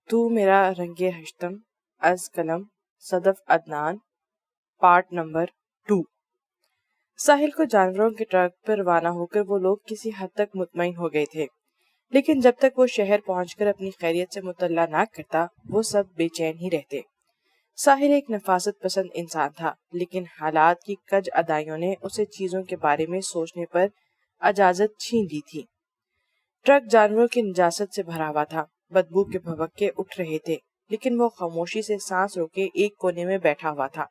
تو میرا رنگ ہشتم از قلم صدف عدنان پارٹ نمبر 2۔ ساحل کو جانوروں کے ٹرک پر روانہ ہو کر وہ لوگ کسی حد تک مطمئن ہو گئے تھے، لیکن جب تک وہ شہر پہنچ کر اپنی خیریت سے مطلع نہ کرتا وہ سب بے چین ہی رہتے۔ ساحل ایک نفاست پسند انسان تھا، لیکن حالات کی کج ادائیوں نے اسے چیزوں کے بارے میں سوچنے پر اجازت چھین لی تھی۔ ٹرک جانوروں کی نجاست سے بھرا ہوا تھا، بدبو کے بھبکے اٹھ رہے تھے، لیکن وہ خاموشی سے سانس روکے ایک کونے میں بیٹھا ہوا تھا۔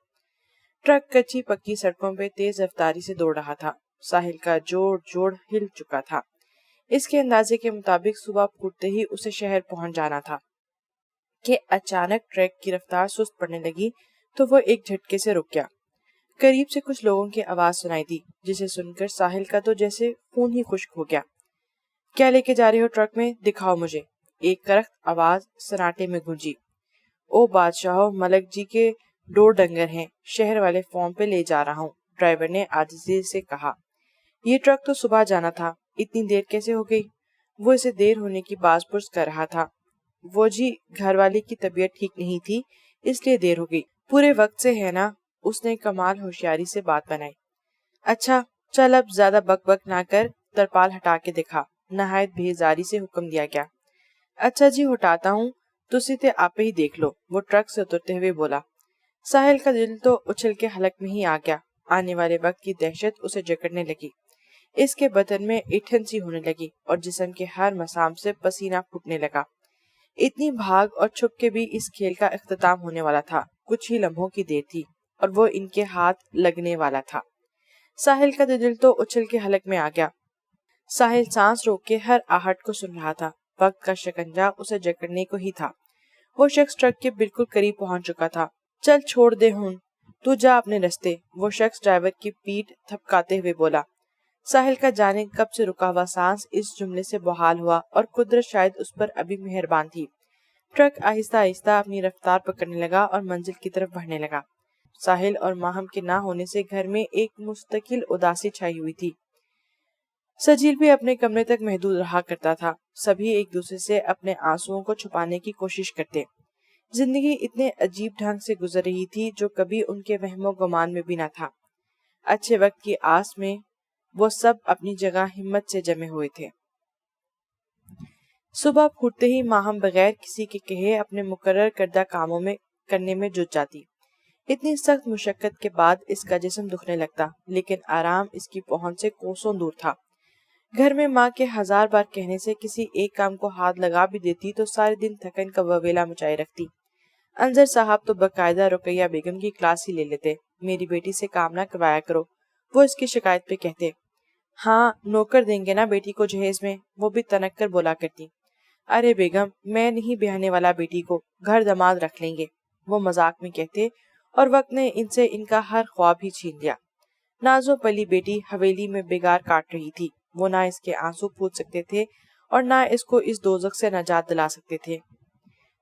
ٹرک کچی پکی سڑکوں پہ تیز رفتاری سے دوڑ رہا تھا۔ ساحل کا جوڑ ہل چکا تھا۔ اس کے اندازے کے مطابق صبح پھوٹتے ہی اسے شہر پہنچ جانا تھا کہ اچانک ٹرک کی رفتار سست پڑنے لگی تو وہ ایک جھٹکے سے رک گیا۔ قریب سے کچھ لوگوں کی آواز سنائی دی، جسے سن کر ساحل کا تو جیسے خون ہی خشک ہو گیا۔ کیا لے کے جا رہے ہو ٹرک میں؟ دکھاؤ مجھے، ایک کرخت آواز سناٹے میں گونجی۔ او بادشاہو، ملک جی کے ڈور ڈنگر ہیں، شہر والے فارم پہ لے جا رہا ہوں، ڈرائیور نے عاجزی سے کہا۔ یہ ٹرک تو صبح جانا تھا، اتنی دیر کیسے ہو گئی؟ وہ اسے دیر ہونے کی باز پرس کر رہا تھا۔ وہ جی، گھر والی کی طبیعت ٹھیک نہیں تھی، اس لیے دیر ہو گئی۔ پورے وقت سے ہے نا؟ اس نے کمال ہوشیاری سے بات بنائی۔ اچھا چل اب زیادہ بک بک نہ کر، ترپال ہٹا کے دکھا، نہایت بےزاری سے حکم دیا گیا۔ اچھا جی ہٹاتا ہوں، تسی تے آپ ہی دیکھ لو، وہ ٹرک سے اترتے ہوئے بولا۔ ساحل کا دل تو اچھل کے حلق میں ہی آ گیا۔ آنے والے وقت کی دہشت اسے جکڑنے لگی۔ اس کے بدن میں اٹھن سی ہونے لگی اور جسم کے ہر مسام سے پسینہ پھوٹنے لگا۔ اتنی بھاگ اور چھپ کے بھی اس کھیل کا اختتام ہونے والا تھا۔ کچھ ہی لمحوں کی دیر تھی اور وہ ان کے ہاتھ لگنے والا تھا۔ ساحل کا دل تو اچھل کے حلق میں آ گیا۔ ساحل سانس روک کے ہر آہٹ کو سن رہا تھا۔ وقت کا شکنجہ اسے جکڑنے کو ہی تھا۔ وہ شخص ٹرک کے بالکل قریب پہنچ چکا تھا۔ چل چھوڑ دے ہون، تو جا اپنے رستے، وہ شخص ڈرائیور کی پیٹھ تھپکاتے ہوئے بولا۔ ساحل کا جانے کب سے رکا ہوا سانس اس جملے سے بحال ہوا اور قدرت شاید اس پر ابھی مہربان تھی۔ ٹرک آہستہ آہستہ اپنی رفتار پکڑنے لگا اور منزل کی طرف بڑھنے لگا۔ ساحل اور ماہم کے نہ ہونے سے گھر میں ایک مستقل اداسی چھائی ہوئی تھی۔ سجیل بھی اپنے کمرے تک محدود رہا کرتا تھا۔ سبھی ایک دوسرے سے اپنے آنسوؤں کو چھپانے کی کوشش کرتے۔ زندگی اتنے عجیب ڈھنگ سے گزر رہی تھی جو کبھی ان کے وہم و گمان میں بھی نہ تھا۔ اچھے وقت کی آس میں وہ سب اپنی جگہ ہمت سے جمے ہوئے تھے۔ صبح پھوٹتے ہی ماہم بغیر کسی کے کہے اپنے مقرر کردہ کاموں میں کرنے میں جٹ جاتی۔ اتنی سخت مشقت کے بعد اس کا جسم دکھنے لگتا، لیکن آرام اس کی پہنچ سے کوسوں دور تھا۔ گھر میں ماں کے ہزار بار کہنے سے کسی ایک کام کو ہاتھ لگا بھی دیتی تو سارے دن تھکن کا وویلا مچائے رکھتی۔ انظر صاحب تو باقاعدہ رقیہ بیگم کی کلاس ہی لے لیتے۔ میری بیٹی سے کام نہ کروایا کرو، وہ اس کی شکایت پہ کہتے۔ ہاں نوکر دیں گے نا بیٹی کو جہیز میں، وہ بھی تنک کر بولا کرتی۔ ارے بیگم، میں نہیں بیاہنے والا بیٹی کو، گھر داماد رکھ لیں گے، وہ مذاق میں کہتے، اور وقت نے ان سے ان کا ہر خواب ہی چھین لیا۔ نازو پلی بیٹی حویلی میں بگار کاٹ رہی تھی۔ وہ نہ اس کے آنسو پھوٹ سکتے تھے اور نہ اس کو اس دوزخ سے نجات دلا سکتے تھے۔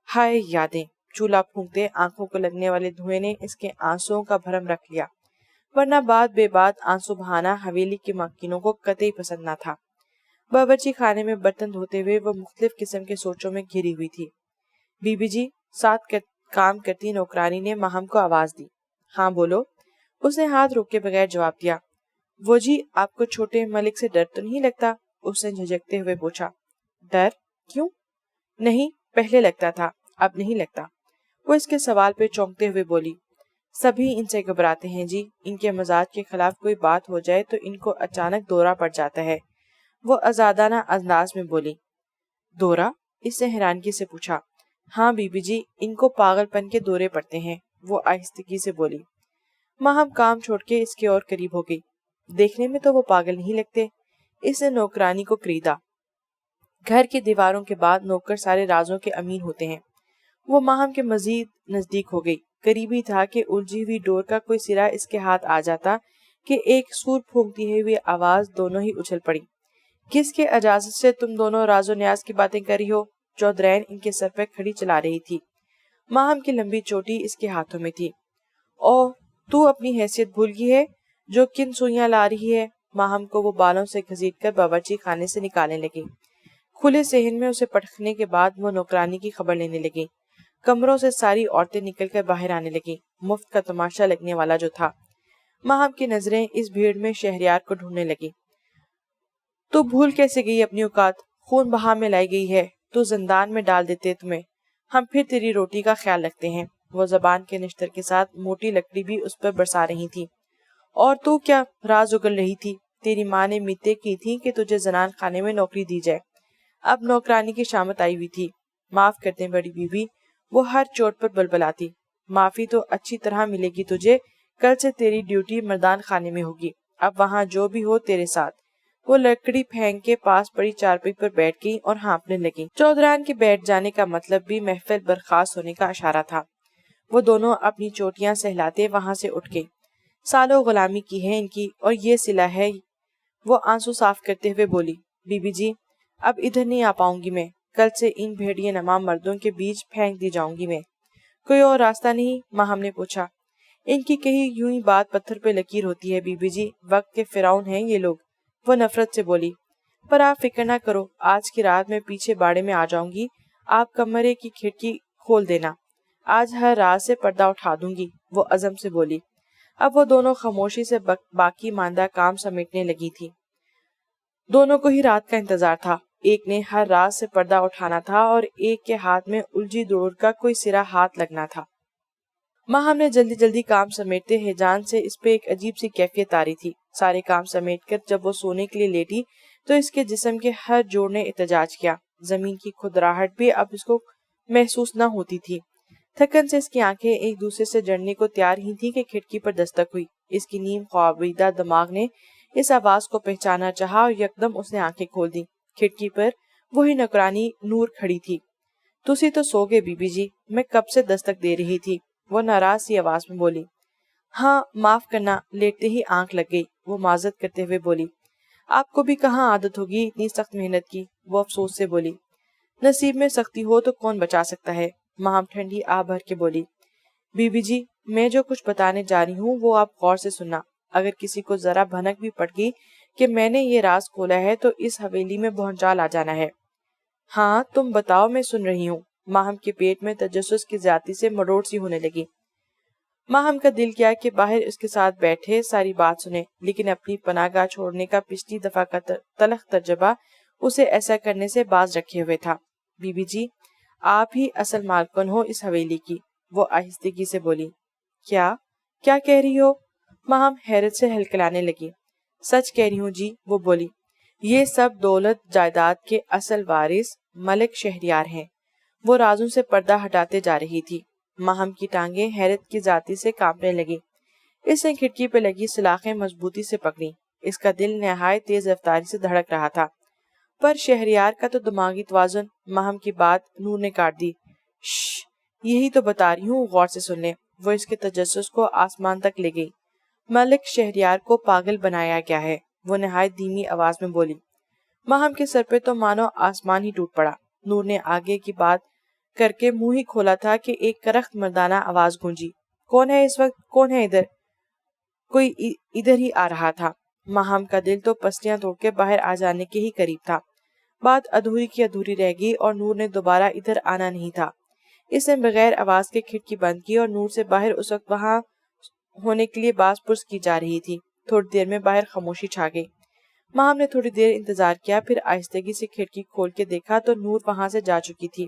ہائے یادیں! چولہا پھونکتے آنکھوں کو لگنے والے دھوئیں نے اس کے آنسوؤں کا بھرم رکھ لیا، ورنہ بات بے بات آنسو بہانا حویلی کی مالکنوں کو قطعی پسند نہ تھا۔ باورچی خانے میں برتن دھوتے ہوئے وہ مختلف قسم کے سوچوں میں گھری ہوئی تھی۔ بی بی جی، ساتھ کام کرتی نوکرانی نے ماہم کو آواز دی۔ ہاں بولو، اس نے ہاتھ روکے بغیر جواب دیا۔ وہ جی، آپ کو چھوٹے ملک سے ڈر تو نہیں لگتا؟ اس نے جھجکتے ہوئے پوچھا۔ ڈر؟ کیوں؟ نہیں، پہلے لگتا تھا، اب نہیں لگتا، وہ اس کے سوال پہ چونکتے ہوئے بولی۔ سبھی ان سے گھبراتے ہیں جی، ان کے مزاج کے خلاف کوئی بات ہو جائے تو ان کو اچانک دورہ پڑ جاتا ہے، وہ آزادانہ انداز میں بولی۔ دورہ؟ اس نے حیرانگی سے پوچھا۔ ہاں بی بی جی، ان کو پاگل پن کے دورے پڑتے ہیں، وہ آہستگی سے بولی۔ ماہم کام چھوڑ کے اس کے اور قریب ہو گئی۔ دیکھنے میں تو وہ پاگل نہیں لگتے، اس نے نوکرانی کو کریدا۔ گھر کی دیواروں کے بعد نوکر سارے رازوں کے امین ہوتے ہیں۔ وہ ماہم کے مزید نزدیک ہو گئی۔ قریبی تھا کہ الجھی ہوئی ڈور کا کوئی سرا اس کے ہاتھ آ جاتا کہ ایک سور پھونکتی ہوئی آواز دونوں ہی اچھل پڑی۔ کس کے اجازت سے تم دونوں راز و نیاز کی باتیں کر رہی ہو؟ چودرین ان کے سر پہ کھڑی چلا رہی تھی۔ ماہم کی لمبی چوٹی اس کے ہاتھوں میں تھی۔ اوہ، تو اپنی حیثیت بھول گئی ہے، جو کن سوئیاں لا رہی ہے؟ ماہم کو وہ بالوں سے گھسیٹ کر باورچی خانے سے نکالنے لگی۔ کھلے صحن میں اسے پٹکنے کے بعد وہ نوکرانی کی خبر لینے لگی۔ کمروں سے ساری عورتیں نکل کر باہر آنے لگی، مفت کا تماشا لگنے والا جو تھا۔ ماہم کی نظریں اس بھیڑ میں شہریار کو ڈھونڈنے لگی۔ تو بھول کیسے گئی اپنی اوقات؟ خون بہا میں لائی گئی ہے تو زندان میں ڈال دیتے تمہیں، ہم پھر تیری روٹی کا خیال رکھتے ہیں۔ وہ زبان کے نشتر کے ساتھ موٹی لکڑی بھی اس پر برسا رہی تھی۔ اور تو کیا راز اگل رہی تھی؟ تیری ماں نے میتیں کی تھی کہ تجھے زنان خانے میں نوکری دی جائے، اب نوکرانی کی شامت آئی ہوئی تھی۔ معاف کرتے بڑی بیوی، وہ ہر چوٹ پر بلبلاتی۔ معافی تو اچھی طرح ملے گی تجھے، کل سے تیری ڈیوٹی مردان خانے میں ہوگی، اب وہاں جو بھی ہو تیرے ساتھ۔ وہ لکڑی پھینک کے پاس پڑی چارپائی پر بیٹھ گئی اور ہانپنے لگی۔ چودھران کے بیٹھ جانے کا مطلب بھی محفل برخاست ہونے کا اشارہ تھا۔ وہ دونوں اپنی چوٹیاں سہلاتے وہاں سے اٹھ گئی۔ سالوں غلامی کی ہے ان کی اور یہ صلہ ہے۔ وہ آنسو صاف کرتے ہوئے بولی، بی بی جی اب ادھر نہیں آ پاؤں گی میں، کل سے ان بھیڑیے نما مردوں کے بیچ پھینک دی جاؤں گی میں۔ کوئی اور راستہ نہیں؟ ماہم نے پوچھا۔ ان کی کہی یوں ہی بات پتھر پہ لکیر ہوتی ہے بی بی جی، وقت کے فرعون ہیں یہ لوگ۔ وہ نفرت سے بولی، پر آپ فکر نہ کرو، آج کی رات میں پیچھے باڑے میں آ جاؤں گی، آپ کمرے کی کھڑکی کھول دینا، آج ہر رات سے پردہ اٹھا دوں گی۔ وہ عزم سے بولی۔ اب وہ دونوں خاموشی سے باقی ماندہ کام سمیٹنے لگی تھی۔ دونوں کو ہی رات کا انتظار تھا، ایک نے ہر رات سے پردہ اٹھانا تھا اور ایک کے ہاتھ میں الجھی دوڑ کا کوئی سرا ہاتھ لگنا تھا۔ ماہم نے جلدی جلدی کام سمیٹتے ہیجان سے اس پہ ایک عجیب سی کیفیت آ رہی تھی۔ سارے کام سمیٹ کر جب وہ سونے کے لیے لیٹی تو اس کے جسم کے ہر جوڑ نے احتجاج کیا، زمین کی کھدراہٹ بھی اب اس کو محسوس نہ ہوتی تھی۔ تھکن سے اس کی آنکھیں ایک دوسرے سے جڑنے کو تیار ہی تھی کہ کھڑکی پر دستک ہوئی۔ اس کی نیم خوابیدہ دماغ نے اس آواز کو پہچانا چاہا اور یکدم اس نے آنکھیں کھول دی۔ کھڑکی پر وہی نوکرانی نور کھڑی تھی۔ تسی تو سو گئے بی بی جی، میں کب سے دستک دے رہی تھی، وہ ناراض سی آواز میں بولی۔ ہاں معاف کرنا، لیٹتے ہی آنکھ لگ گئی، وہ معذرت کرتے ہوئے بولی۔ آپ کو بھی کہاں عادت ہوگی اتنی سخت محنت کی، وہ افسوس سے بولی۔ نصیب میں سختی ہو تو کون بچا سکتا ہے، ماہم ٹھنڈی آہ بھر کے بولی۔ بی بی جی میں جو کچھ بتانے جا رہی ہوں وہ آپ غور سے سننا، اگر کسی کو ذرا بھنک بھی پڑ گئی کہ میں نے یہ راز کھولا ہے تو اس حویلی میں بھونچال آ جانا ہے۔ ہاں تم بتاؤ، میں سن رہی ہوں۔ ماہم کے پیٹ میں تجسس کی زیادتی سے مروڑ سی ہونے لگی۔ ماہم کا دل کیا کہ باہر اس کے ساتھ بیٹھے ساری بات سنے، لیکن اپنی پناہ گاہ چھوڑنے کا پچھلی دفعہ کا تلخ تجربہ اسے ایسا کرنے سے باز رکھے ہوئے تھا۔ بی بی جی آپ ہی اصل مالکن ہو اس حویلی کی، وہ آہستگی سے بولی۔ کیا کہہ رہی ہو؟ ماہم حیرت سے ہلکلانے لگی۔ سچ کہہ رہی ہوں جی، وہ بولی۔ یہ سب دولت جائیداد کے اصل وارث ملک شہریار ہیں۔ وہ رازوں سے پردہ ہٹاتے جا رہی تھی۔ ماہم کی ٹانگیں حیرت کی ذاتی سے کانپنے لگی۔ اس نے کھڑکی پہ لگی سلاخیں مضبوطی سے پکڑی۔ اس کا دل نہایت تیز رفتاری سے دھڑک رہا تھا۔ پر شہریار کا تو دماغی توازن، ماہم کی بات نور نے کاٹ دی۔ شش، یہی تو بتا رہی ہوں، غور سے سن لیں۔ وہ اس کے تجسس کو آسمان تک لے گئی۔ ملک شہریار کو پاگل بنایا گیا ہے، وہ نہایت دھیمی آواز میں بولی۔ ماہم کے سر پہ تو مانو آسمان ہی ٹوٹ پڑا۔ نور نے آگے کی بات کر کے منہ ہی کھولا تھا کہ ایک کرخت مردانہ آواز گونجی۔ کون ہے اس وقت؟ کون ہے ادھر؟ کوئی ادھر ہی آ رہا تھا۔ ماہم کا دل تو پسلیاں توڑ کے باہر آ جانے کے ہی قریب تھا۔ بات ادھوری کی ادھوری رہ گئی اور نور نے دوبارہ ادھر آنا نہیں تھا۔ اس نے بغیر آواز کے کھڑکی بند کی اور نور سے باہر اس وقت وہاں ہونے کے لیے باز پرس کی جا رہی تھی۔ تھوڑی دیر میں باہر خاموشی چھا گئی۔ ماہم نے تھوڑی دیر انتظار کیا، پھر آہستگی سے کھڑکی کھول کے دیکھا تو نور وہاں سے جا چکی تھی۔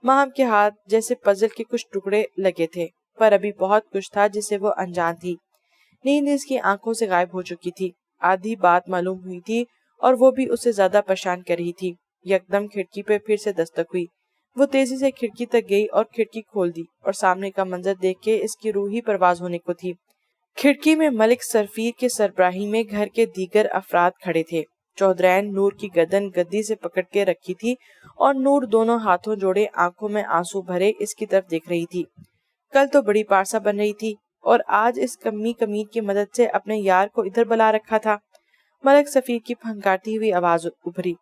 ماہم کے ہاتھ جیسے پزل کے کچھ ٹکڑے لگے تھے، پر ابھی بہت کچھ تھا جسے وہ انجان تھی۔ نیند اس کی آنکھوں سے غائب ہو چکی تھی۔ آدھی بات معلوم ہوئی تھی اور وہ بھی اسے زیادہ پریشان کر رہی تھی۔ یکدم کھڑکی پہ پھر سے دستک ہوئی۔ وہ تیزی سے کھڑکی تک گئی اور کھڑکی کھول دی اور سامنے کا منظر دیکھ کے اس کی روح ہی پرواز ہونے کو تھی۔ کھڑکی میں ملک سرفیر کے سربراہی میں گھر کے دیگر افراد کھڑے تھے۔ چودھرائن نور کی گردن گدی سے پکڑ کے رکھی تھی اور نور دونوں ہاتھوں جوڑے آنکھوں میں آنسو بھرے اس کی طرف دیکھ رہی تھی۔ کل تو بڑی پارسا بن رہی تھی اور آج اس کمی کمین کی مدد سے اپنے یار کو ادھر بلا رکھا تھا۔ ملک سفیر کی پھنکارتی ہوئی آواز ابھری۔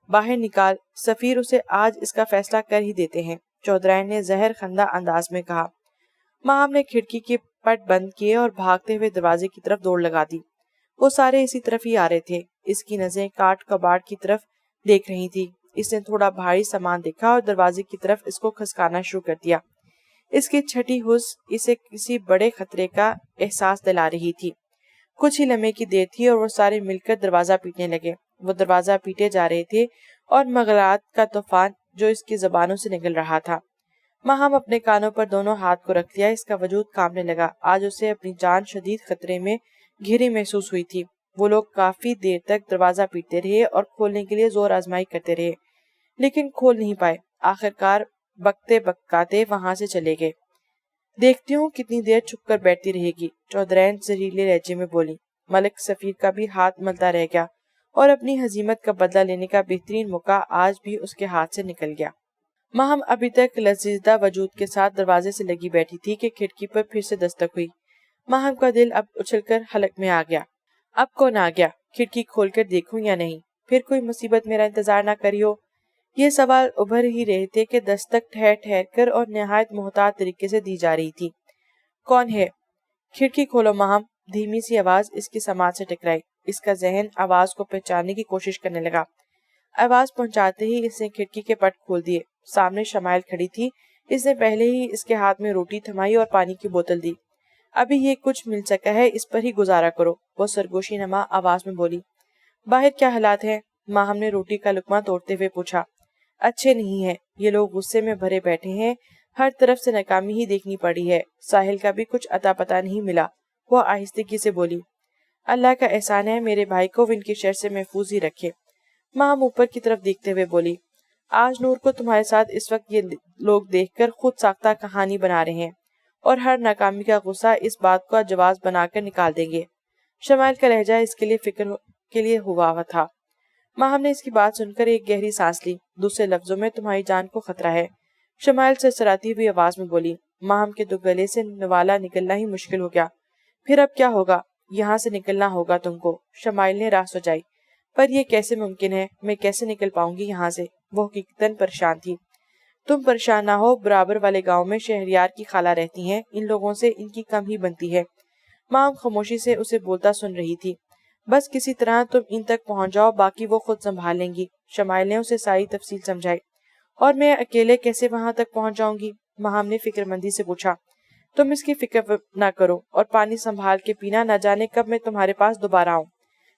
باہر نکال، سفیر اسے آج اس کا فیصلہ کر ہی دیتے ہیں، چودھرائن نے زہر خندہ انداز میں کہا۔ ماہم نے کھڑکی کے پٹ بند کیے اور بھاگتے ہوئے دروازے کی طرف دوڑ لگا دی۔ وہ سارے اسی طرف ہی آ رہے تھے۔ اس کی نظریں کاٹ کباڑ کی طرف دیکھ رہی تھی۔ اس نے تھوڑا بھاری سامان دیکھا اور دروازے کی طرف اس کو کھسکانا شروع کر دیا۔ اس کی چھٹی ہوش اسے کسی بڑے خطرے کا احساس دلا رہی تھی۔ کچھ ہی لمحے کی دیر تھی اور وہ سارے مل کر دروازہ پیٹنے لگے۔ وہ دروازہ پیٹے جا رہے تھے اور مغالات کا طوفان جو اس کی زبانوں سے نکل رہا تھا۔ ماہم اپنے کانوں پر دونوں ہاتھ کو رکھ لیا، اس کا وجود کانپنے لگا۔ آج اسے اپنی جان شدید خطرے میں گھری محسوس ہوئی تھی۔ وہ لوگ کافی دیر تک دروازہ پیٹتے رہے اور کھولنے کے لیے زور آزمائی کرتے رہے، لیکن کھول نہیں پائے۔ آخرکار بکتے بکاتے وہاں سے چلے گئے۔ دیکھتی ہوں کتنی دیر چھپ کر بیٹھتی رہے گی، چودھرین زہریلے لہجے میں بولی۔ ملک سفیر کا بھی ہاتھ ملتا رہ گیا اور اپنی ہزیمت کا بدلہ لینے کا بہترین موقع آج بھی اس کے ہاتھ سے نکل گیا۔ ماہم ابھی تک لذیذدہ وجود کے ساتھ دروازے سے لگی بیٹھی تھی کہ کھڑکی پر پھر سے دستک ہوئی۔ ماہم کا دل اب اچھل کر حلق میں آ گیا۔ اب کون آ گیا؟ کھڑکی کھول کر دیکھوں یا نہیں؟ پھر کوئی مصیبت میرا انتظار نہ کری ہو؟ یہ سوال ابھر ہی رہے تھے کہ دستک ٹھہر ٹھہر کر اور نہایت محتاط طریقے سے دی جا رہی تھی۔ کون ہے؟ کھڑکی کھولو ماہم، دھیمی سی آواز اس کی سماعت سے ٹکرائی۔ اس کا ذہن آواز کو پہچاننے کی کوشش کرنے لگا۔ آواز پہنچاتے ہی اس نے کھڑکی کے پٹ کھول دیے۔ سامنے شمائل کھڑی تھی۔ اس نے پہلے ہی اس کے ہاتھ میں روٹی تھمائی اور پانی کی بوتل دی۔ ابھی یہ کچھ مل سکا ہے، اس پر ہی گزارا کرو، وہ سرگوشی نما آواز میں بولی۔ باہر کیا حالات ہیں؟ ماہم نے روٹی کا لقمہ توڑتے ہوئے پوچھا۔ اچھے نہیں ہیں، یہ لوگ غصے میں بھرے بیٹھے ہیں، ہر طرف سے ناکامی ہی دیکھنی پڑی ہے، ساحل کا بھی کچھ اتا پتا نہیں ملا، وہ آہستگی سے بولی۔ اللہ کا احسان ہے میرے بھائی کو وہ ان کی شر سے محفوظ ہی رکھے، ماہم اوپر کی طرف دیکھتے ہوئے بولی۔ آج نور کو تمہارے ساتھ اس وقت یہ لوگ دیکھ کر خود ساختہ کہانی بنا رہے ہیں اور ہر ناکامی کا غصہ اس بات کو جواز بنا کر نکال دیں گے۔ شمائل کا لہجہ اس کے لیے فکر کے لیے ہوا تھا۔ ماہم نے اس کی بات سن کر ایک گہری سانس لی۔ دوسرے لفظوں میں تمہاری جان کو خطرہ ہے، شمائل سرسراتی ہوئی آواز میں بولی۔ ماہم کے دو گلے سے نوالا نکلنا ہی مشکل ہو گیا۔ پھر اب کیا ہوگا؟ یہاں سے نکلنا ہوگا تم کو، شمائل نے راہ سجائی۔ پر یہ کیسے ممکن ہے؟ میں کیسے نکل پاؤں گی یہاں سے؟ وہ حقیقتاً پریشان تھی۔ تم پریشان نہ ہو، برابر والے گاؤں میں شہریار کی خالہ رہتی ہیں، ان لوگوں سے ان کی کم ہی بنتی ہے۔ ماہم خاموشی سے اسے بولتا سن رہی تھی۔ بس کسی طرح تم ان تک پہنچ جاؤ، باقی وہ خود سنبھال لیں گی، شمائل نے اسے ساری تفصیل سمجھائی۔ اور میں اکیلے کیسے وہاں تک پہنچ جاؤں گی؟ ماہم نے فکر مندی سے پوچھا۔ تم اس کی فکر نہ کرو اور پانی سنبھال کے پینا، نہ جانے کب میں تمہارے پاس دوبارہ آؤں،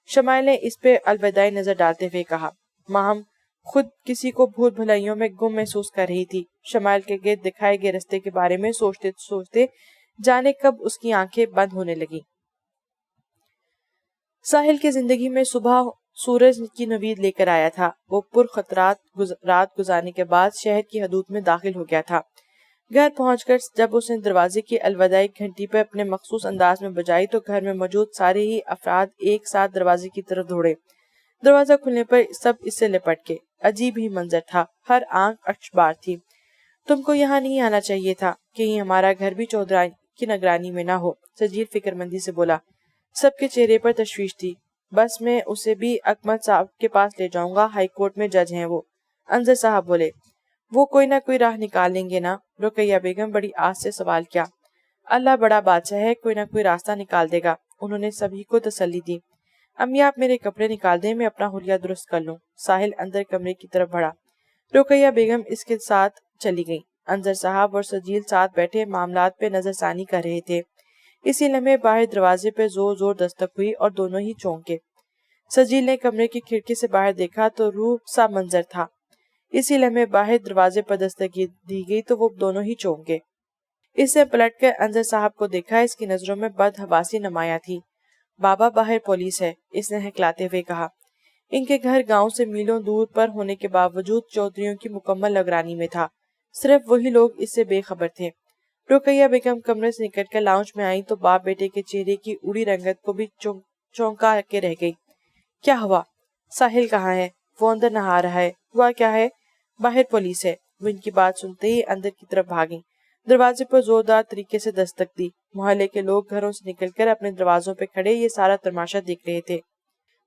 شمائل نے اس پہ الوداعی نظر ڈالتے ہوئے کہا۔ ماہم خود کسی کو بھول بھلائیوں میں گم محسوس کر رہی تھی۔ شمائل کے گرد دکھائے گئے رستے کے بارے میں سوچتے سوچتے جانے کب اس کی آنکھیں بند ہونے لگی۔ ساحل کی زندگی میں صبح سورج کی نوید لے کر آیا تھا۔ وہ پرخطرات رات گزارنے کے بعد شہر کی حدود میں داخل ہو گیا تھا۔ گھر پہنچ کر جب اس نے دروازے کی الوداعی گھنٹی پر اپنے مخصوص انداز میں بجائی تو گھر میں موجود سارے ہی افراد ایک ساتھ دروازے کی طرف دوڑے۔ دروازہ کھلنے پر سب اس سے لپٹ گئے۔ عجیب ہی منظر تھا، ہر آنکھ اکشبار تھی۔ تم کو یہاں نہیں آنا چاہیے تھا، کہیں ہمارا گھر بھی چودھری کی نگرانی میں نہ ہو، سجیر فکر مندی سے بولا۔ سب کے چہرے پر تشویش تھی۔ بس میں اسے بھی اکمل صاحب کے پاس لے جاؤں گا، ہائی کورٹ میں جج ہیں وہ، انظر صاحب بولے۔ وہ کوئی نہ کوئی راہ نکال لیں گے نا، رقیہ بیگم بڑی آس سے سوال کیا۔ اللہ بڑا بادشاہ ہے، کوئی نہ کوئی راستہ نکال دے گا، انہوں نے سبھی کو تسلی دی۔ امی آپ میرے کپڑے نکال دیں، میں اپنا حلیہ درست کر لوں، ساحل اندر کمرے کی طرف بڑھا۔ رقیہ بیگم اس کے ساتھ چلی گئی۔ انظر صاحب اور سجیل ساتھ بیٹھے معاملات پہ نظر ثانی کر رہے تھے۔ اسی لمحے باہر دروازے پہ زور زور دستک ہوئی اور دونوں ہی چونکے۔ سجیل نے کمرے کی کھڑکی سے باہر دیکھا تو روح سا منظر تھا۔ اسی لمحے باہر دروازے پر دستک دی گئی تو وہ دونوں ہی چونکے۔ اس نے پلٹ کر انظر صاحب کو دیکھا، اس کی نظروں میں بدحواسی نمایاں تھی۔ بابا باہر پولیس ہے، اس نے ہکلاتے ہوئے کہا۔ ان کے گھر گاؤں سے میلوں دور پر ہونے کے باوجود چودھریوں کی مکمل نگرانی میں تھا، صرف وہی لوگ اس سے بے خبر تھے۔ رقیہ بیگم کمرے سے نکل کر لاؤنج میں آئیں تو باپ بیٹے کے چہرے کی اڑی رنگت کو بھی چونکا کے رہ گئی۔ کیا ہوا؟ ساحل کہاں ہے؟ وہ اندر نہا رہا ہے۔ ہوا کیا ہے؟ باہر پولیس ہے۔ وہ ان کی بات سنتے ہی اندر کی طرف بھاگیں، دروازے پر زوردار طریقے سے دستک دی۔ محلے کے لوگ گھروں سے نکل کر اپنے دروازوں پہ کھڑے یہ سارا تماشا دیکھ رہے تھے۔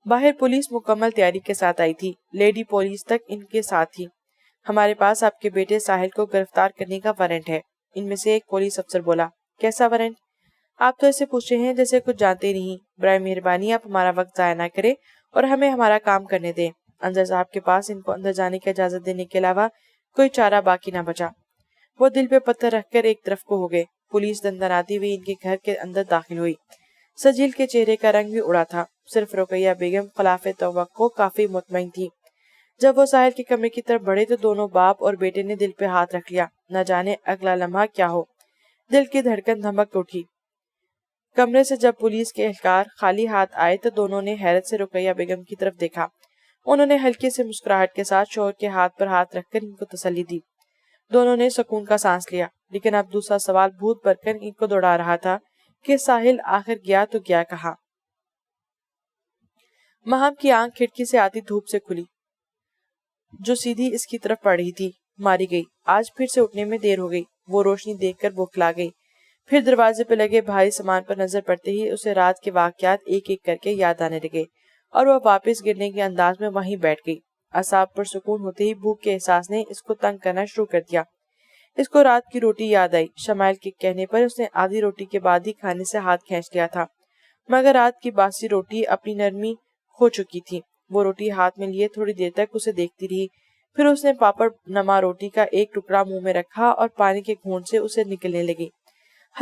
باہر پولیس مکمل تیاری کے ساتھ آئی تھی، لیڈی پولیس تک ان کے ساتھ تھی۔ ہمارے پاس آپ کے بیٹے ساحل کو گرفتار کرنے کا وارنٹ ہے، ان میں سے ایک پولیس افسر بولا۔ کیسا وارنٹ؟ آپ تو ایسے پوچھ رہے ہیں جیسے کچھ جانتے نہیں، برائے مہربانی آپ ہمارا وقت ضائع نہ کریں اور ہمیں ہمارا کام کرنے دیں۔ انصر صاحب کے پاس ان کو اندر جانے کی اجازت دینے کے علاوہ کوئی چارہ باقی نہ بچا۔ وہ دل پہ پتھر رکھ کر ایک طرف کو ہو گئے۔ پولیس دندناتی ہوئی ان کے گھر کے اندر داخل ہوئی۔ سجیل کے چہرے کا رنگ بھی اڑا تھا، صرف رقیہ بیگم خلاف توقع کافی مطمئن تھی۔ جب وہ ساحل کے کمرے کی طرف بڑھے تو دونوں باپ اور بیٹے نے دل پہ ہاتھ رکھ لیا، نہ جانے اگلا لمحہ کیا ہو۔ دل کی دھڑکن دھمک اٹھی۔ کمرے سے جب پولیس کے اہلکار خالی ہاتھ آئے تو دونوں نے حیرت سے رقیہ بیگم کی طرف دیکھا۔ انہوں نے ہلکی سے مسکراہٹ کے ساتھ شوہر کے ہاتھ پر ہاتھ رکھ کر ان کو تسلی دی۔ دونوں نے سکون کا سانس لیا، لیکن اب دوسرا سوال بھوت بھر کر ان کو دوڑا رہا تھا کہ ساحل آخر گیا تو گیا کہاں؟ ماہم کی آنکھ کھڑکی سے آتی دھوپ سے کھلی جو سیدھی اس کی طرف پڑ رہی تھی۔ ماری گئی، آج پھر سے اٹھنے میں دیر ہو گئی۔ وہ روشنی دیکھ کر بوکھلا گئی۔ پھر دروازے پہ لگے بھاری سامان پر نظر پڑتے ہی اسے رات کے واقعات ایک ایک کر کے یاد آنے لگے اور وہ واپس گرنے کے انداز میں وہیں بیٹھ گئی۔ اعصاب پر سکون ہوتے ہی بھوک کے احساس نے اس کو تنگ کرنا شروع کر دیا۔ اس کو رات کی روٹی یاد آئی۔ شمائل کے کہنے پر اس نے آدھی روٹی کے بعد ہی کھانے سے ہاتھ کھینچ لیا تھا، مگر رات کی باسی روٹی اپنی نرمی کھو چکی تھی۔ وہ روٹی ہاتھ میں لیے تھوڑی دیر تک اسے دیکھتی رہی، پھر اس نے پاپڑ نما روٹی کا ایک ٹکڑا منہ میں رکھا اور پانی کے گھونٹ سے اسے نکلنے لگی۔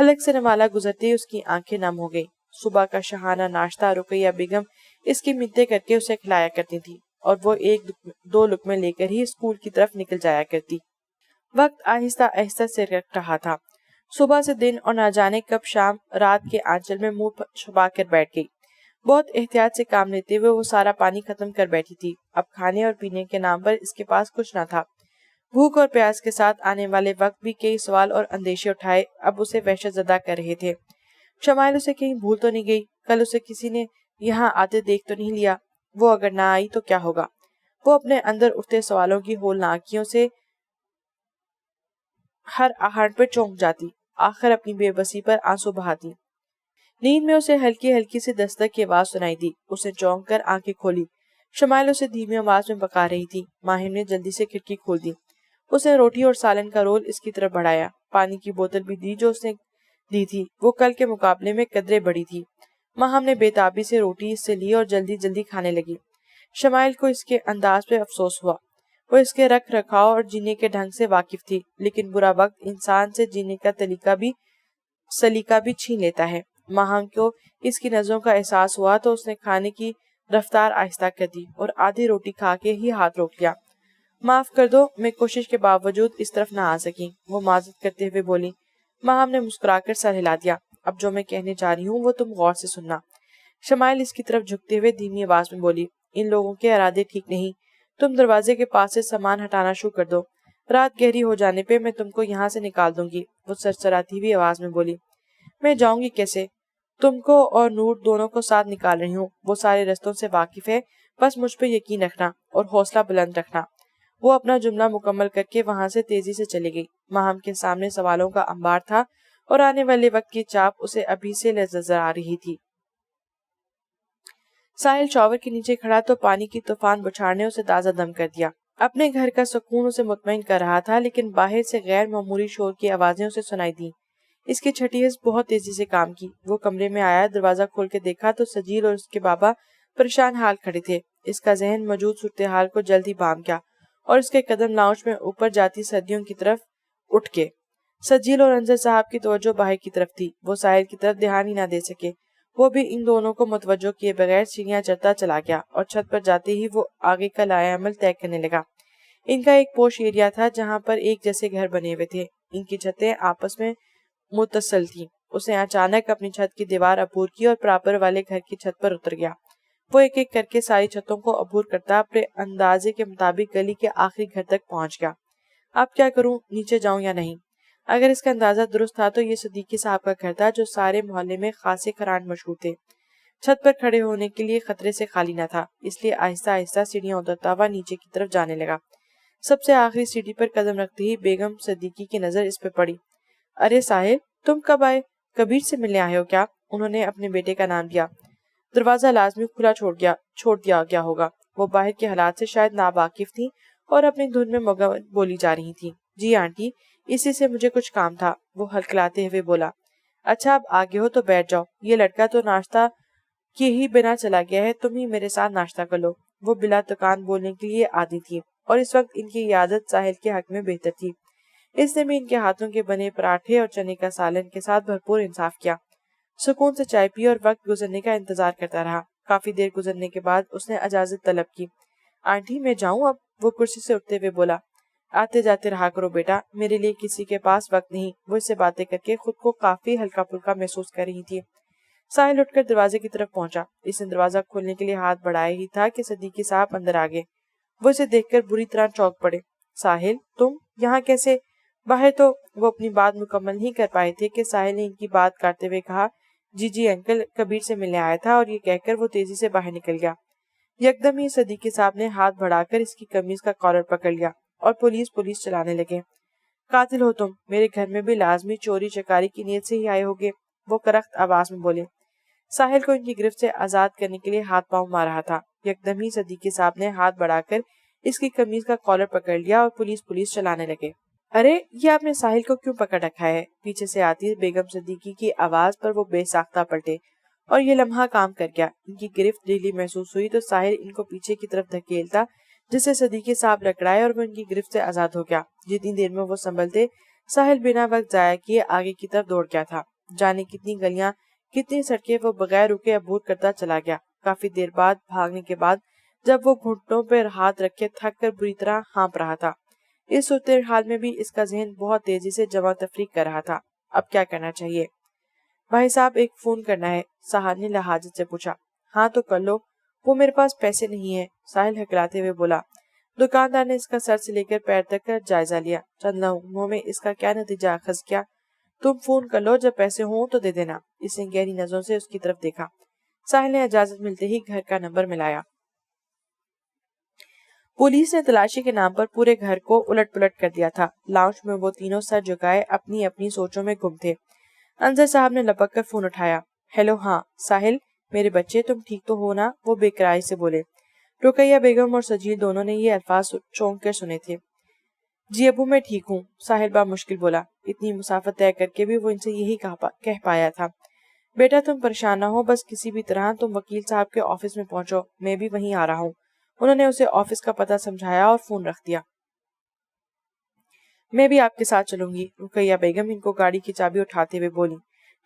حلق سے نوالا گزرتے ہی اس کی آنکھیں نم ہو گئی۔ صبح کا شاہانہ ناشتہ رقیہ بیگم اس کی منتیں کر کے اسے کھلایا کرتی تھی اور وہ ایک دو لقمے لے کر ہی اسکول کی طرف نکل جایا کرتی۔ وقت آہستہ آہستہ سے رکھ رہا تھا۔ صبح سے دن اور نہ جانے کب شام رات کے آنچل میں منہ چھپا کر بیٹھ گئی۔ بہت احتیاط سے کام لیتے ہوئے وہ سارا پانی ختم کر بیٹھی تھی۔ اب کھانے اور پینے کے نام پر اس کے پاس کچھ نہ تھا۔ بھوک اور پیاس کے ساتھ آنے والے وقت بھی کئی سوال اور اندیشے اٹھائے اب اسے وحشت زدہ کر رہے تھے۔ شمائل اسے کہیں بھول تو نہیں گئی؟ کل اسے کسی نے یہاں آتے دیکھ تو نہیں لیا؟ وہ اگر نہ آئی تو کیا ہوگا؟ وہ اپنے اندر اٹھتے سوالوں کی ہولناکیوں سے ہر آہٹ پر چونک جاتی، آخر اپنی بے بسی پر آنسو بہاتی۔ نیند میں اسے ہلکی ہلکی سی دستک کی آواز سنائی دی۔ اسے چونک کر آنکھیں کھولی۔ شمائل اسے دھیمی آواز میں پکار رہی تھی۔ ماہر نے جلدی سے کھڑکی کھول دی۔ اس نے روٹی اور سالن کا رول اس کی طرف بڑھایا، پانی کی بوتل بھی دی جو اس نے دی تھی، وہ کل کے مقابلے میں قدرے بڑی تھی۔ ماہم نے بے تابی سے روٹی اس سے لی اور جلدی جلدی کھانے لگی۔ شمائل کو اس کے انداز پہ افسوس ہوا۔ وہ اس کے رکھ رکھاؤ اور جینے کے ڈھنگ سے واقف تھی، لیکن برا وقت انسان سے جینے کا سلیقہ بھی چھین لیتا ہے۔ ماہم کو اس کی نظروں کا احساس ہوا تو اس نے کھانے کی رفتار آہستہ کر دی اور آدھی روٹی کھا کے ہی ہاتھ روک لیا۔ معاف کر دو، میں کوشش کے باوجود اس طرف نہ آ سکی، وہ معذرت کرتے ہوئے بولی۔ ماہم نے مسکرا کر سر ہلا دیا۔ اب جو میں کہنے جا رہی ہوں وہ تم غور سے سننا۔ شمائل اس کی طرف جھکتے ہوئے دھیمی آواز میں بولی، ان لوگوں کے ارادے ٹھیک نہیں، تم دروازے کے پاس سے سامان ہٹانا شروع کر دو، رات گہری ہو جانے پہ میں تم کو یہاں سے نکال دوں گی۔ وہ سرسراتی ہوئی آواز میں بولی، میں جاؤں گی کیسے؟ تم کو اور نور دونوں کو ساتھ نکال رہی ہوں، وہ سارے رستوں سے واقف ہے، بس مجھ پہ یقین رکھنا اور حوصلہ بلند رکھنا۔ وہ اپنا جملہ مکمل کر کے وہاں سے تیزی سے چلی گئی۔ ماہم کے سامنے سوالوں کا انبار تھا اور آنے والے وقت کی چاپ اسے ابھی سے نظر آ رہی تھی۔ ساحل شاور کے نیچے کھڑا تو پانی کی طوفان بچھاڑ نے اسے تازہ دم کر دیا۔ اپنے گھر کا سکون اسے مطمئن کر رہا تھا، لیکن باہر سے غیر معمولی شور کی آوازیں اسے سنائی دیں۔ اس کی چھٹی حس بہت تیزی سے کام کی۔ وہ کمرے میں آیا، دروازہ کھول کے دیکھا تو سجیل اور اس کے بابا پریشان حال کھڑے تھے۔ اس کا ذہن موجود صورتحال کو جلد ہی بام گیا اور اس کے قدم لاؤنج میں اوپر جاتی سردیوں کی طرف اٹھ کے۔ سجیل اور انصر صاحب کی توجہ باہر کی طرف تھی۔ وہ ساحل کی طرف دھیان ہی نہ دے سکے۔ وہ بھی ان دونوں کو متوجہ کیے بغیر سیڑھیاں چڑھتا چلا گیا اور چھت پر جاتے ہی وہ آگے کا لائحہ عمل طے کرنے لگا۔ ان کا ایک پوش ایریا تھا جہاں پر ایک جیسے گھر بنے ہوئے تھے۔ ان کی چھتیں آپس میں متصل تھیں۔ اس نے اچانک اپنی چھت کی دیوار عبور کی اور برابر والے گھر کی چھت پر اتر گیا۔ وہ ایک ایک کر کے ساری چھتوں کو عبور کرتا اپنے اندازے کے مطابق گلی کے آخری گھر تک پہنچ گیا۔ اب کیا کروں، نیچے جاؤں یا نہیں؟ اگر اس کا اندازہ درست تھا تو یہ صدیقی صاحب کا گھر تھا جو سارے محلے میں خاصے کھران مشہور تھے۔ چھت پر کھڑے ہونے کے لیے خطرے سے خالی نہ تھا، اس لیے آہستہ آہستہ سیڑھیاں اترتا ہوا نیچے کی طرف جانے لگا۔ سب سے آخری سیڑھی پر قدم رکھتے ہی بیگم صدیقی کی نظر اس پہ پڑی۔ ارے ساحل، تم کب آئے؟ کبیر سے ملنے آئے ہو کیا؟ انہوں نے اپنے بیٹے کا نام دیا۔ دروازہ لازمی کھلا چھوڑ دیا گیا ہوگا۔ وہ باہر کے حالات سے شاید ناواقف تھی اور اپنی دھن میں مگن بولی جا رہی تھی۔ جی آنٹی، اسی سے مجھے کچھ کام تھا، وہ ہلکلاتے ہوئے بولا۔ اچھا اب آگے ہو تو بیٹھ جاؤ، یہ لڑکا تو ناشتہ کیے ہی بنا چلا گیا ہے، تم ہی میرے ساتھ ناشتہ کر لو۔ وہ بلا تکان بولنے کے لیے عادی تھی اور اس وقت ان کی عادت ساحل کے حق میں بہتر تھی۔ اس نے بھی ان کے ہاتھوں کے بنے پراٹھے اور چنے کا سالن کے ساتھ بھرپور انصاف کیا، سکون سے چائے پی اور وقت گزرنے کا انتظار کرتا رہا۔ کافی دیر گزرنے کے بعد اس نے اجازت طلب کی۔ آنٹی میں جاؤں اب؟ وہ کرسی سے اٹھتے ہوئے بولا۔ آتے جاتے رہا کرو بیٹا، میرے لیے کسی کے پاس وقت نہیں۔ وہ اس سے باتیں کر کے خود کو کافی ہلکا پھلکا محسوس کر رہی تھی۔ ساحل اٹھ کر دروازے کی طرف پہنچا۔ اس نے دروازہ کھولنے کے لیے ہاتھ بڑھایا ہی تھا کہ صدیقی صاحب اندر آ گئے۔ وہ اسے دیکھ کر بری طرح چونک پڑے۔ ساحل تم یہاں کیسے؟ باہر تو وہ اپنی بات مکمل نہیں کر پائے تھے کہ ساحل نے ان کی بات کاٹتے ہوئے کہا، جی انکل کبیر سے ملنے آیا تھا، اور یہ کہہ کر وہ تیزی سے باہر نکل گیا۔ یکدم ہی صدیقی صاحب نے ہاتھ بڑھا کر اس کی قمیض کا کالر پکڑ لیا اور پولیس چلانے لگے۔ قاتل ہو تم، میرے گھر میں بھی لازمی چوری چکاری کی نیت سے ہی آئے ہوگے، وہ کرخت آواز میں بولے۔ ساحل کو ان کی گرفت سے آزاد کرنے کے لیے ہاتھ پاؤں مار رہا تھا۔ یکدم ہی صدیقی صاحب نے ہاتھ بڑھا کر اس کی قمیض کا کالر پکڑ لیا اور پولیس چلانے لگے۔ ارے یہ آپ نے ساحل کو کیوں پکڑ رکھا ہے؟ پیچھے سے آتی بیگم صدیقی کی آواز پر وہ بے ساختہ پلٹے اور یہ لمحہ کام کر گیا۔ ان کی گرفت ڈھیلی محسوس ہوئی تو ساحل ان کو پیچھے کی طرف دھکیلتا جس سے صدیقی صاحب لکڑائے اور وہ ان کی گرفت سے آزاد ہو گیا۔ جتنی دیر میں وہ سنبھلتے ساحل بنا وقت ضائع کیے آگے کی طرف دوڑ گیا تھا۔ جانے کتنی گلیاں کتنی سڑکیں وہ بغیر رکے عبور کرتا چلا گیا۔ کافی دیر بعد بھاگنے کے بعد جب وہ گھٹنوں پر ہاتھ رکھے تھک کر بری طرح ہانپ رہا تھا، اس صورتحال میں بھی اس کا ذہن بہت تیزی سے جمع تفریق کر رہا تھا۔ اب کیا کرنا چاہیے؟ بھائی صاحب ایک فون کرنا ہے، ساحل نے لہجے سے پوچھا۔ ہاں تو کر لو، وہ میرے پاس پیسے نہیں ہیں، ساحل ہکلاتے ہوئے بولا۔ دکاندار نے اس کا سر سے لے کر پیر تک کا جائزہ لیا۔ چند لمحوں میں اس کا کیا نتیجہ اخذ کیا؟ تم فون کر لو، جب پیسے ہوں تو دے دینا۔ اس نے گہری نظروں سے اس کی طرف دیکھا۔ ساحل نے اجازت ملتے ہی گھر کا نمبر ملایا۔ پولیس نے تلاشی کے نام پر پورے گھر کو الٹ پلٹ کر دیا تھا۔ لاؤنج میں وہ تینوں سر جھکائے اپنی اپنی سوچوں میں گم تھے۔ انصر صاحب نے لپک کر فون اٹھایا۔ ہیلو، ہاں ساحل، میرے بچے تم ٹھیک تو ہو نا؟ وہ بے قراری سے بولے۔ رقیہ بیگم اور سجیل دونوں نے یہ الفاظ چونک کر سنے تھے۔ جی ابو میں ٹھیک ہوں، ساحل با مشکل بولا۔ اتنی مسافت طے کر کے بھی وہ ان سے یہی کہہ پایا تھا۔ بیٹا تم پریشان نہ ہو، بس کسی بھی طرح تم وکیل صاحب کے آفس میں پہنچو، میں بھی وہیں آ رہا ہوں۔ انہوں نے اسے آفس کا پتہ سمجھایا اور فون رکھ دیا۔ میں بھی آپ کے ساتھ چلوں گی، رقیہ بیگم ان کو گاڑی کی چابی اٹھاتے ہوئے بولی۔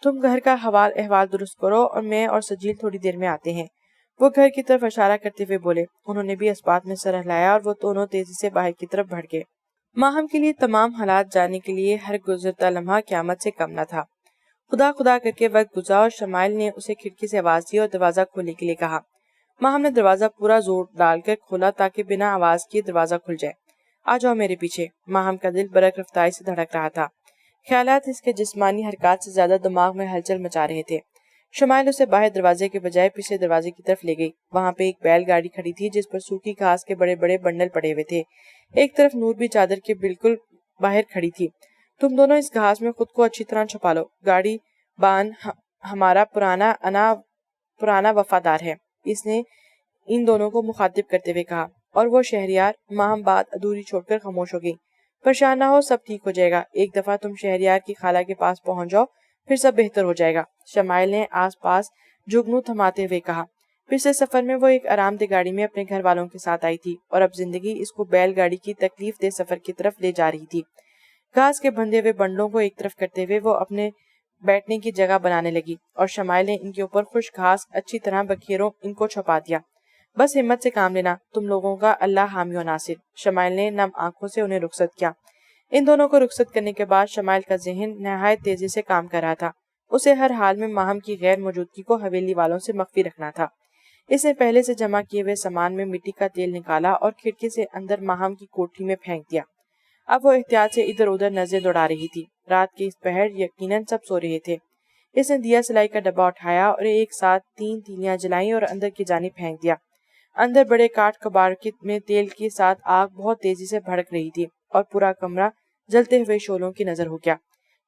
تم گھر کا احوال درست کرو اور میں اور سجیل تھوڑی دیر میں آتے ہیں، وہ گھر کی طرف اشارہ کرتے ہوئے بولے۔ انہوں نے بھی اس بات میں سر ہلایا اور وہ دونوں تیزی سے باہر کی طرف بڑھ گئے۔ ماہم کے لیے تمام حالات جاننے کے لیے ہر گزرتا لمحہ قیامت سے کم نہ تھا۔ خدا کر کے وقت گزرا اور شمائل نے اسے کھڑکی سے آواز دی اور دروازہ کھولنے کے لیے کہا۔ ماہم نے دروازہ پورا زور ڈال کر کھولا تاکہ بنا آواز کیے دروازہ کھل جائے۔ آ جاؤ میرے پیچھے۔ ماہم کا دل برق رفتاری سے دھڑک رہا تھا۔ خیالات اس کے جسمانی حرکات سے زیادہ دماغ میں ہلچل مچا رہے تھے۔ شمائل اسے باہر دروازے کے بجائے پچھلے دروازے کی طرف لے گئی۔ وہاں پہ ایک بیل گاڑی کھڑی تھی جس پر سوکھی گھاس کے بڑے بڑے بنڈل پڑے ہوئے تھے۔ ایک طرف نور بھی چادر کے بالکل باہر کھڑی تھی۔ تم دونوں اس گھاس میں خود کو اچھی طرح چھپا لو، گاڑی بان ہمارا پرانا وفادار ہے، اس نے ان دونوں کو مخاطب کرتے ہوئے کہا، اور وہ شہریار۔ ماہم بات ادھوری چھوڑ کر خاموش ہو گئی۔ پریشان نہ ہو، سب ٹھیک ہو جائے گا، ایک دفعہ تم شہریار کی خالہ کے پاس پہنچ جاؤ پھر سب بہتر ہو جائے گا، شمائل نے آس پاس جگنو تھماتے ہوئے کہا۔ پچھلے سفر میں وہ ایک آرام دہ گاڑی میں اپنے گھر والوں کے ساتھ آئی تھی اور اب زندگی اس کو بیل گاڑی کی تکلیف دہ سفر کی طرف لے جا رہی تھی۔ گھاس کے بندھے ہوئے بنڈلوں کو ایک طرف کرتے ہوئے وہ اپنے بیٹھنے کی جگہ بنانے لگی اور شمائل نے ان کے اوپر خشک گھاس اچھی طرح بکھیروں ان کو چھپا دیا۔ بس ہمت سے کام لینا، تم لوگوں کا اللہ حامی و ناصر۔ شمائل نے نم آنکھوں سے انہیں رخصت کیا۔ ان دونوں کو رخصت کرنے کے بعد شمائل کا ذہن نہایت تیزی سے کام کر رہا تھا۔ اسے ہر حال میں ماہم کی غیر موجودگی کو حویلی والوں سے مخفی رکھنا تھا۔ اس نے پہلے سے جمع کیے ہوئے سامان میں مٹی کا تیل نکالا اور کھڑکی سے اندر ماہم کی کوٹھی میں پھینک دیا۔ اب وہ احتیاط سے ادھر ادھر نظریں دوڑا رہی تھی۔ رات کے اس پہر یقیناً سب سو رہے تھے۔ اس نے دیا سلائی کا ڈبہ اٹھایا اور ایک ساتھ 3 تیلیاں جلائیں اور اندر کی جانب پھینک دیا۔ اندر بڑے کاٹ کباڑ میں تیل کے ساتھ آگ بہت تیزی سے بھڑک رہی تھی اور پورا کمرہ جلتے ہوئے شعلوں کی نظر ہو گیا۔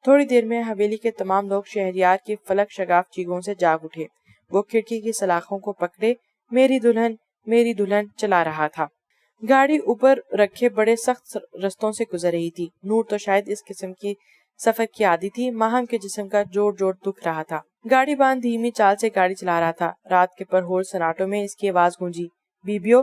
تھوڑی دیر میں حویلی کے تمام لوگ شہریار کی فلک شگاف چیخوں سے جاگ اٹھے۔ وہ کھڑکی کی سلاخوں کو پکڑے میری دلہن چلا رہا تھا۔ گاڑی اوپر رکھے بڑے سخت رستوں سے گزر رہی تھی۔ نور تو شاید اس قسم کی سفر کی عادی تھی، ماہم کے جسم کا جوڑ دکھ رہا تھا۔ گاڑی بان دھیمی چال سے گاڑی چلا رہا تھا۔ رات کے پرہور سناٹوں میں اس کی آواز گونجی، بیبیو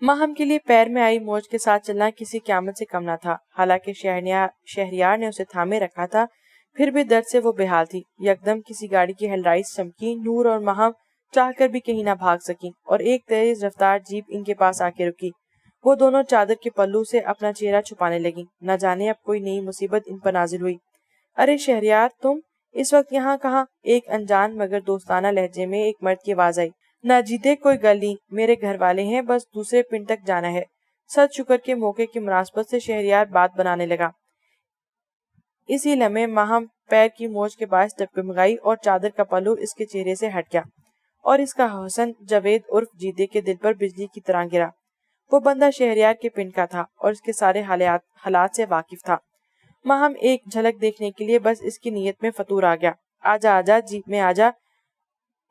ماہم کے لیے پیر میں آئی موج کے ساتھ چلنا کسی قیامت سے کم نہ تھا، حالانکہ شہریار نے اسے تھامے رکھا تھا، پھر بھی درد سے وہ بے حال تھی۔ یکدم کسی گاڑی کی ہیڈ لائٹس چمکی، نور اور ماہم چاہ کر بھی کہیں نہ بھاگ سکی اور ایک تیز رفتار جیپ ان کے پاس آ کے رکی۔ وہ دونوں چادر کے پلو سے اپنا چہرہ چھپانے لگیں، نہ جانے اب کوئی نئی مصیبت ان پر نازل ہوئی۔ ارے شہریار، تم اس وقت یہاں کہاں؟ ایک انجان مگر دوستانہ لہجے میں ایک مرد کی آواز آئی۔ نہ جیتے، کوئی گل نہیں، میرے گھر والے ہیں، بس دوسرے پنڈ تک جانا ہے۔ سد شکر کے موقع کی مناسبت سے شہریار بات بنانے لگا۔ اسی لمحے ماہم پیر کی موج کے باعث ڈگمگائی اور چادر کا پلو اس کے چہرے سے ہٹ گیا اور اس کا حسن جاوید عرف جیتے کے دل پر بجلی کی طرح گرا۔ وہ بندہ شہریار کے پنڈ کا تھا اور اس کے سارے حالات سے واقف تھا۔ ماہم ایک جھلک دیکھنے کے لیے بس اس کی نیت میں فطور آ گیا۔ آجا آجا، جیپ میں آجا،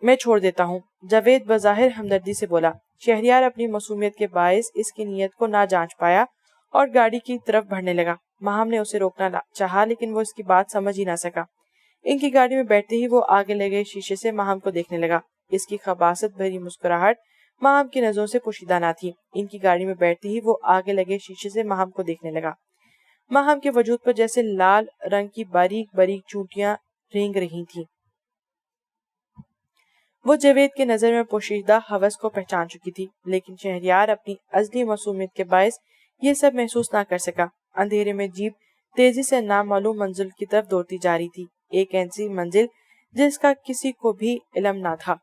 میں چھوڑ دیتا ہوں، جاوید بظاہر ہمدردی سے بولا۔ شہریار اپنی معصومیت کے باعث اس کی نیت کو نہ جانچ پایا اور گاڑی کی طرف بڑھنے لگا۔ ماہم نے اسے روکنا چاہا لیکن وہ اس کی بات سمجھ ہی نہ سکا۔ ان کی گاڑی میں بیٹھتے ہی وہ آگے لگے شیشے سے ماہم کو دیکھنے لگا۔ اس کی خباثت بھری مسکراہٹ ماہم کی نظروں سے پوشیدہ نہ تھی۔ ان کی گاڑی میں بیٹھتے ہی وہ آگے لگے شیشے سے ماہم کو دیکھنے لگا۔ ماہم کے وجود پر جیسے لال رنگ کی باریک باریک چونٹیاں رینگ رہی تھیں۔ وہ جاوید کے نظر میں پوشیدہ ہوس کو پہچان چکی تھی، لیکن شہریار اپنی ازلی معصومیت کے باعث یہ سب محسوس نہ کر سکا۔ اندھیرے میں جیپ تیزی سے نامعلوم منزل کی طرف دوڑتی جا رہی تھی، ایک ایسی منزل جس کا کسی کو بھی علم نہ تھا۔